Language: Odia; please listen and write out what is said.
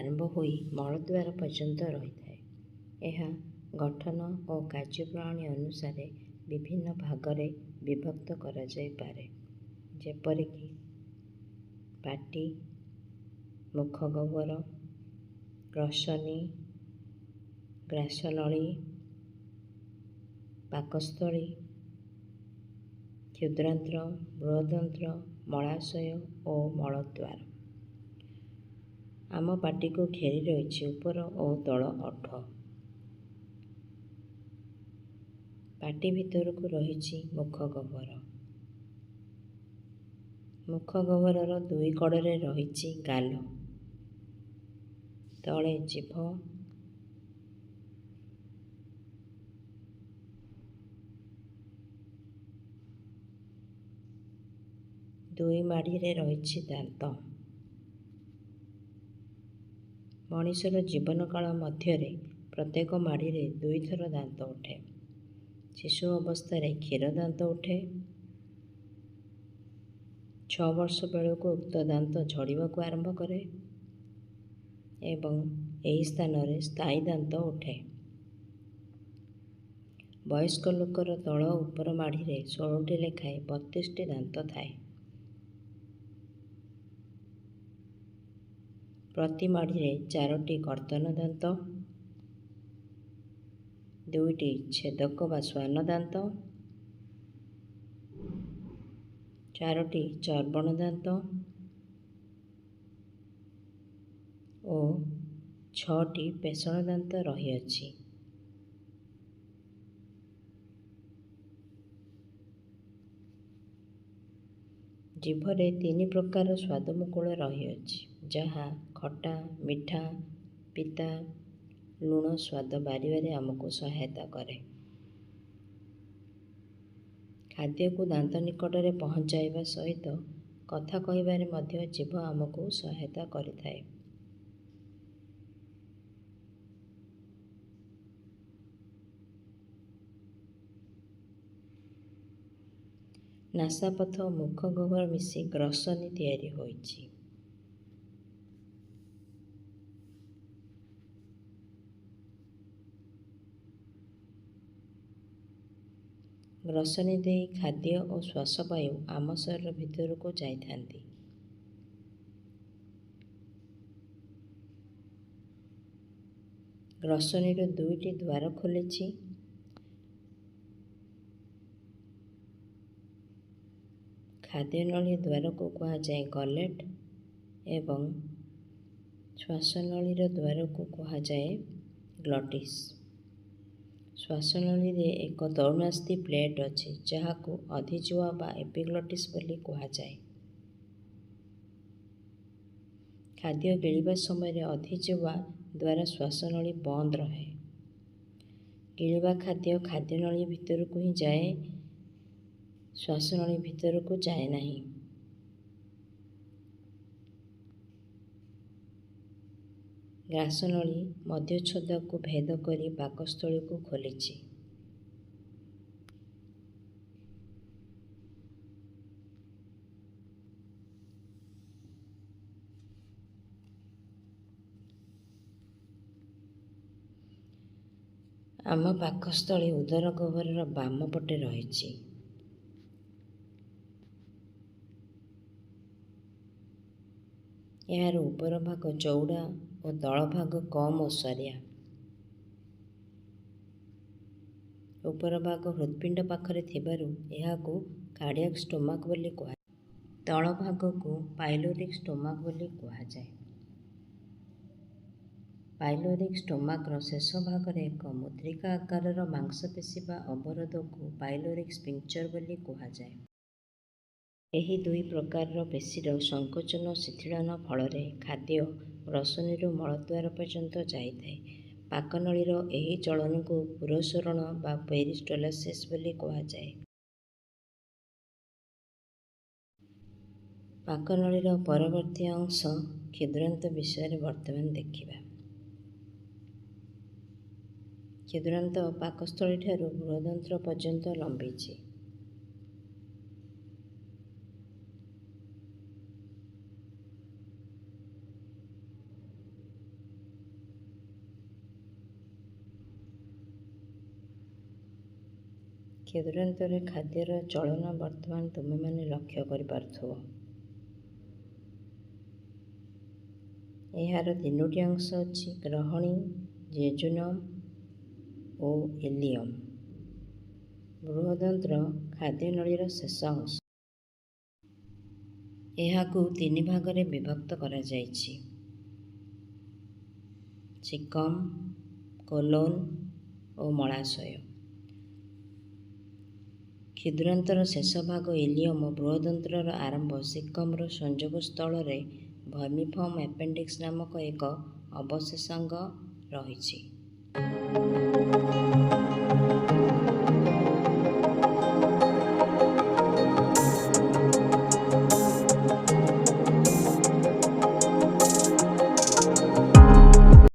ଆରମ୍ଭ ହୋଇ ମଳଦ୍ୱାର ପର୍ଯ୍ୟନ୍ତ ରହିଥାଏ। ଏହା ଗଠନ ଓ କାର୍ଯ୍ୟପ୍ରଣାଳୀ ଅନୁସାରେ ବିଭିନ୍ନ ଭାଗରେ ବିଭକ୍ତ କରାଯାଇପାରେ, ଯେପରିକି ପାଟି, ମୁଖଗହ୍ୱର, ଗ୍ରସନୀ, ଗ୍ରାସନଳୀ, ପାକସ୍ଥଳୀ, କ୍ଷୁଦ୍ରାନ୍ତ୍ର, ବୃହଦନ୍ତ୍ର, ମଳାଶୟ ଓ ମଳଦ୍ୱାର। ଆମ ପାଟିକୁ ଘେରି ରହିଛି ଉପର ଓ ତଳ ଓଠ। ପାଟି ଭିତରକୁ ରହିଛି ମୁଖଗହ୍ୱର। ମୁଖଗହ୍ୱରର ଦୁଇ କଡ଼ରେ ରହିଛି ଗାଲ। ତଳେ ଜିଭ, ଦୁଇ ମାଡ଼ିରେ ରହିଛି ଦାନ୍ତ। ମଣିଷର ଜୀବନକାଳ ମଧ୍ୟରେ ପ୍ରତ୍ୟେକ ମାଡ଼ିରେ ଦୁଇଥର ଦାନ୍ତ ଉଠେ। ଶିଶୁ ଅବସ୍ଥାରେ କ୍ଷୀର ଦାନ୍ତ ଉଠେ। 6 ବର୍ଷ ବେଳକୁ ଉକ୍ତ ଦାନ୍ତ ଝଡ଼ିବାକୁ ଆରମ୍ଭ କରେ ଏବଂ ଏହି ସ୍ଥାନରେ ସ୍ଥାୟୀ ଦାନ୍ତ ଉଠେ। ବୟସ୍କ ଲୋକର ତଳ ଓ ଉପର ମାଡ଼ିରେ 16ଟି ଲେଖାଏଁ 32ଟି ଦାନ୍ତ ଥାଏ। ପ୍ରତି ମାଡ଼ିରେ 4ଟି କର୍ତ୍ତନ ଦାନ୍ତ, 2ଟି ଛେଦକ ବା ଶ୍ୱାନ ଦାନ୍ତ, 4ଟି ଚର୍ବଣ ଦାନ୍ତ ଓ 6ଟି ପେଷଣ ଦାନ୍ତ ରହିଅଛି। ଜିଭରେ 3 ପ୍ରକାର ସ୍ୱାଦମୁକୁଳ ରହିଅଛି, ଯାହା ଖଟା, ମିଠା, ପିତା, ଲୁଣ ସ୍ୱାଦ ବାରିବାରେ ଆମକୁ ସହାୟତା କରେ। ଖାଦ୍ୟକୁ ଦାନ୍ତ ନିକଟରେ ପହଞ୍ଚାଇବା ସହିତ କଥା କହିବାରେ ମଧ୍ୟ ଜିଭ ଆମକୁ ସହାୟତା କରିଥାଏ। ନାସାପଥ ଓ ମୁଖଗହ୍ୱର ମିଶି ଗ୍ରସନୀ ତିଆରି ହୋଇଛି। ଗ୍ରସନୀ ଦେଇ ଖାଦ୍ୟ ଓ ଶ୍ୱାସବାୟୁ ଆମ ଶରୀର ଭିତରକୁ ଯାଇଥାନ୍ତି। ଗ୍ରସନୀର 2ଟି ଦ୍ୱାର ଖୋଲିଛି। ଖାଦ୍ୟନଳୀ ଦ୍ୱାରକୁ କୁହାଯାଏ ଗଲେଟ୍ ଏବଂ ଶ୍ୱାସନଳୀର ଦ୍ୱାରକୁ କୁହାଯାଏ ଗ୍ଲଟିସ୍। ଶ୍ୱାସନଳୀରେ ଏକ ତରୁଣାସ୍ଥି ପ୍ଲେଟ୍ ଅଛି, ଯାହାକୁ ଅଧିଜୁଆ ବା ଏପିଗ୍ଲଟିସ୍ ବୋଲି କୁହାଯାଏ। ଖାଦ୍ୟ ଗିଳିବା ସମୟରେ ଅଧିଜୁଆ ଦ୍ୱାରା ଶ୍ୱାସନଳୀ ବନ୍ଦ ରହେ। ଗିଳିବା ଖାଦ୍ୟ ଖାଦ୍ୟନଳୀ ଭିତରକୁ ହିଁ ଯାଏ, ଶ୍ୱାସନଳୀ ଭିତରକୁ ଯାଏ ନାହିଁ। ଗ୍ରାସନଳୀ ମଧ୍ୟଚ୍ଛଦକୁ ଭେଦ କରି ପାକସ୍ଥଳୀକୁ ଖୋଲିଛି। ଆମ ପାକସ୍ଥଳୀ ଉଦର ଗହ୍ୱରର ବାମ ପଟେ ରହିଛି। ଏହାର ଉପର ଭାଗ ଚଉଡ଼ା ଓ ତଳ ଭାଗ କମ୍ ଓସାରିଆ। ଉପର ଭାଗ ହୃତ୍ପିଣ୍ଡ ପାଖରେ ଥିବାରୁ ଏହାକୁ କାର୍ଡ଼ିଆକ୍ ଷ୍ଟୋମାକ୍ ବୋଲି କୁହାଯାଏ। ତଳ ଭାଗକୁ ପାଇଲୋରିକ୍ ଷ୍ଟୋମାକ୍ ବୋଲି କୁହାଯାଏ। ପାଇଲୋରିକ୍ ଷ୍ଟୋମାକ୍ର ଶେଷ ଭାଗରେ ଏକ ମୁଦ୍ରିକା ଆକାରର ମାଂସପେଶୀ ବା ଅବରୋଧକୁ ପାଇଲୋରିକ୍ ସ୍ଫିଙ୍କ୍ଚର ବୋଲି କୁହାଯାଏ। ଏହି ଦୁଇ ପ୍ରକାରର ପେଶୀର ସଂକୋଚନ ଓ ଶିଥିଳନ ଫଳରେ ଖାଦ୍ୟ ଗ୍ରସନୀରୁ ମଳଦ୍ୱାର ପର୍ଯ୍ୟନ୍ତ ଯାଇଥାଏ। ପାକନଳୀର ଏହି ଚଳନକୁ ପୁରସ୍ଚରଣ ବା ପେରିଷ୍ଟୋଲାସିସ୍ ବୋଲି କୁହାଯାଏ। ପାକନଳୀର ପରବର୍ତ୍ତୀ ଅଂଶ କ୍ଷୁଦ୍ରାନ୍ତ ବିଷୟରେ ବର୍ତ୍ତମାନ ଦେଖିବା। କ୍ଷୁଦ୍ରାନ୍ତ ପାକସ୍ଥଳୀଠାରୁ ବୃହଦନ୍ତ୍ର ପର୍ଯ୍ୟନ୍ତ ଲମ୍ବିଛି। କ୍ଷୁଦ୍ରାନ୍ତରେ ଖାଦ୍ୟର ଚଳନ ବର୍ତ୍ତମାନ ତୁମେମାନେ ଲକ୍ଷ୍ୟ କରିପାରୁଥିବ। ଏହାର ତିନୋଟି ଅଂଶ ଅଛି, ଗ୍ରହଣୀ, ଜେଜୁନମ୍ ଓ ଇଲିୟମ୍। ବୃହଦନ୍ତ୍ର ଖାଦ୍ୟନଳୀର ଶେଷ ଅଂଶ। ଏହାକୁ ତିନି ଭାଗରେ ବିଭକ୍ତ କରାଯାଇଛି, ସିକମ୍, କୋଲୋନ୍ ଓ ମଳାଶୟ। କ୍ଷୁଦ୍ରାନ୍ତର ଶେଷ ଭାଗ ଇଲିୟମ୍ ଓ ବୃହଦନ୍ତ୍ରର ଆରମ୍ଭ ସିକମ୍ର ସଂଯୋଗ ସ୍ଥଳରେ ଭର୍ମିଫର୍ମ ଆପେଣ୍ଡିକ୍ସ ନାମକ ଏକ ଅବଶେଷାଙ୍ଗ ରହିଛି।